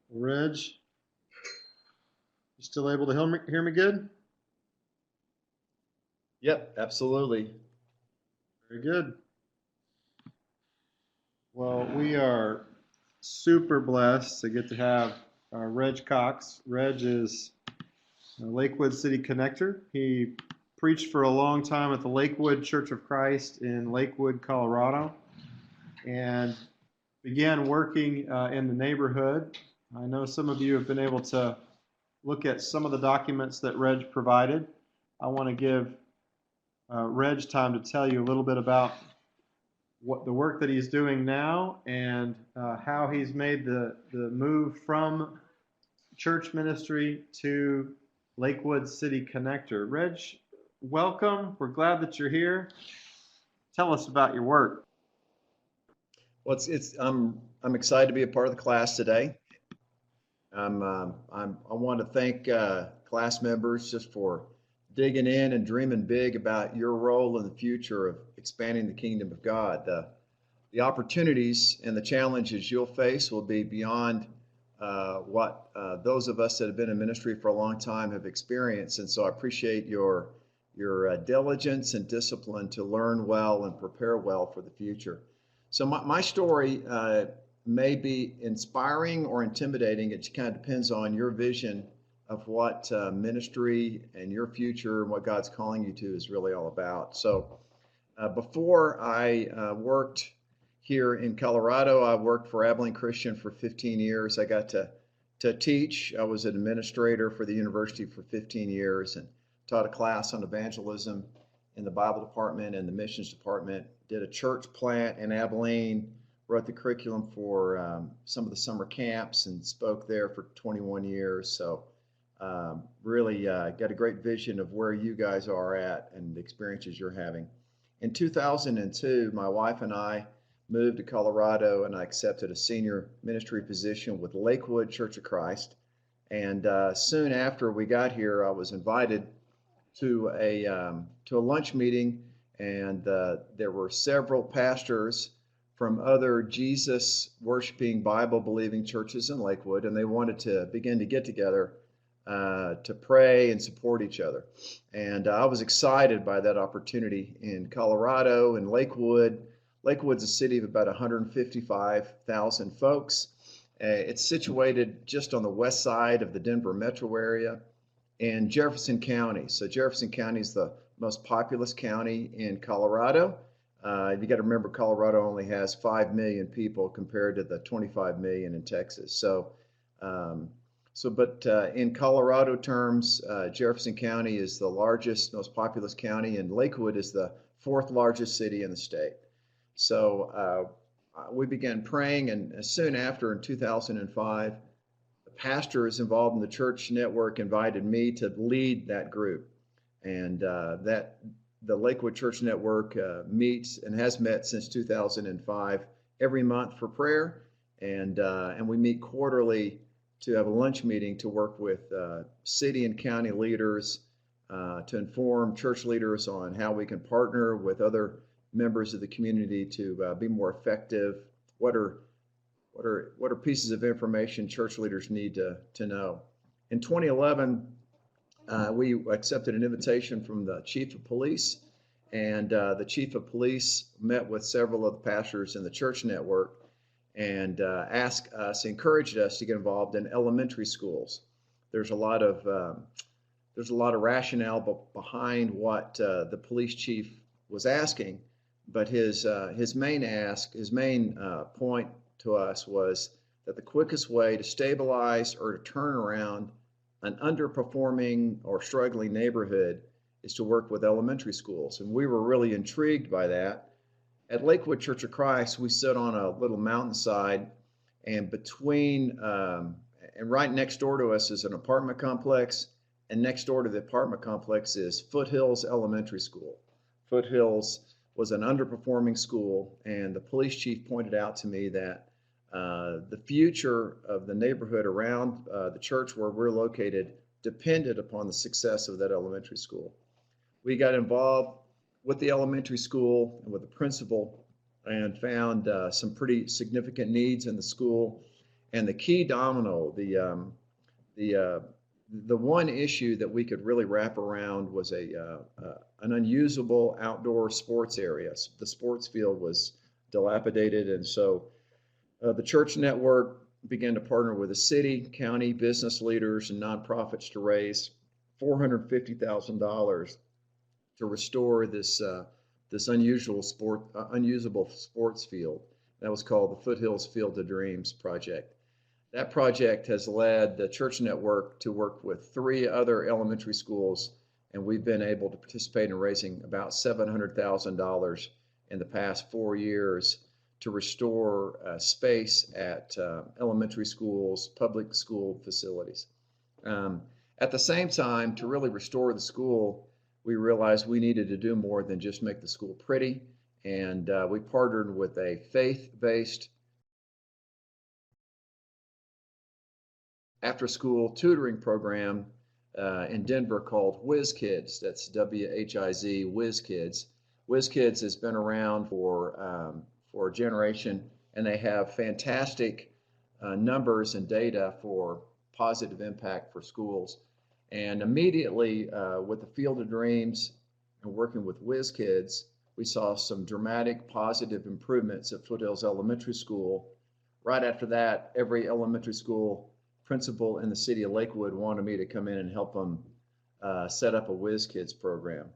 Reg, you still able to hear me good? Yep, absolutely. Very good. Well, we are super blessed to get to have Reg Cox. Reg is a Lakewood City Connector. He preached for a long time at the Lakewood Church of Christ in Lakewood, Colorado, and began working in the neighborhood. I know some of you have been able to look at some of the documents that Reg provided. I want to give Reg time to tell you a little bit about what the work that he's doing now and how he's made the move from church ministry to Lakewood City Connector. Reg, welcome. We're glad that you're here. Tell us about your work. Well, I'm excited to be a part of the class today. I want to thank class members just for digging in and dreaming big about your role in the future of expanding the kingdom of God. The opportunities and the challenges you'll face will be beyond what those of us that have been in ministry for a long time have experienced. And so I appreciate your diligence and discipline to learn well and prepare well for the future. So my story may be inspiring or intimidating. It kind of depends on your vision of what ministry and your future and what God's calling you to is really all about. So before I worked here in Colorado, I worked for Abilene Christian for 15 years. I got to teach. I was an administrator for the university for 15 years and taught a class on evangelism in the Bible department and the missions department. Did a church plant in Abilene, wrote the curriculum for some of the summer camps and spoke there for 21 years. So really got a great vision of where you guys are at and the experiences you're having. In 2002, my wife and I moved to Colorado and I accepted a senior ministry position with Lakewood Church of Christ. And soon after we got here, I was invited to a lunch meeting, and there were several pastors from other Jesus worshiping, Bible believing churches in Lakewood, and they wanted to begin to get together to pray and support each other. And I was excited by that opportunity in Colorado and Lakewood. Lakewood's a city of about 155,000 folks. It's situated just on the west side of the Denver metro area in Jefferson County. So Jefferson County is the most populous county in Colorado. You got to remember, Colorado only has 5 million people compared to the 25 million in Texas. So in Colorado terms, Jefferson County is the largest, most populous county, and Lakewood is the fourth largest city in the state. So we began praying, and soon after, in 2005, the pastors involved in the church network invited me to lead that group. And the Lakewood Church Network meets and has met since 2005 every month for prayer, and we meet quarterly to have a lunch meeting to work with city and county leaders to inform church leaders on how we can partner with other members of the community to be more effective. What are pieces of information church leaders need to know? In 2011, we accepted an invitation from the chief of police, and the chief of police met with several of the pastors in the church network and encouraged us to get involved in elementary schools. There's a lot of rationale behind what the police chief was asking, but his main point to us was that the quickest way to stabilize or to turn around an underperforming or struggling neighborhood is to work with elementary schools. And we were really intrigued by that. At Lakewood Church of Christ, we sit on a little mountainside, and right next door to us is an apartment complex, and next door to the apartment complex is Foothills Elementary School. Foothills was an underperforming school, and the police chief pointed out to me that the future of the neighborhood around the church where we're located depended upon the success of that elementary school. We got involved with the elementary school and with the principal and found some pretty significant needs in the school. And the key domino, the one issue that we could really wrap around was an unusable outdoor sports area. The sports field was dilapidated, and so the church network began to partner with the city, county, business leaders, and nonprofits to raise $450,000 to restore this unusable sports field. That was called the Foothills Field of Dreams project. That project has led the church network to work with 3 other elementary schools, and we've been able to participate in raising about $700,000 in the past 4 years to restore space at elementary schools, public school facilities. At the same time, to really restore the school, we realized we needed to do more than just make the school pretty, and we partnered with a faith-based after-school tutoring program in Denver called Whiz Kids. That's W-H-I-Z, Whiz Kids. Whiz Kids has been around for a generation, and they have fantastic numbers and data for positive impact for schools. And immediately with the Field of Dreams and working with Whiz Kids, we saw some dramatic positive improvements at Foothills Elementary School. Right after that, every elementary school principal in the city of Lakewood wanted me to come in and help them set up a Whiz Kids program.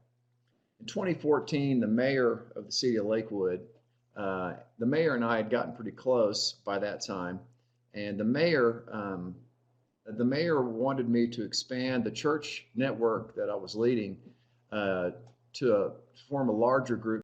In 2014, the mayor of the city of Lakewood, the mayor and I had gotten pretty close by that time, and the mayor wanted me to expand the church network that I was leading to form a larger group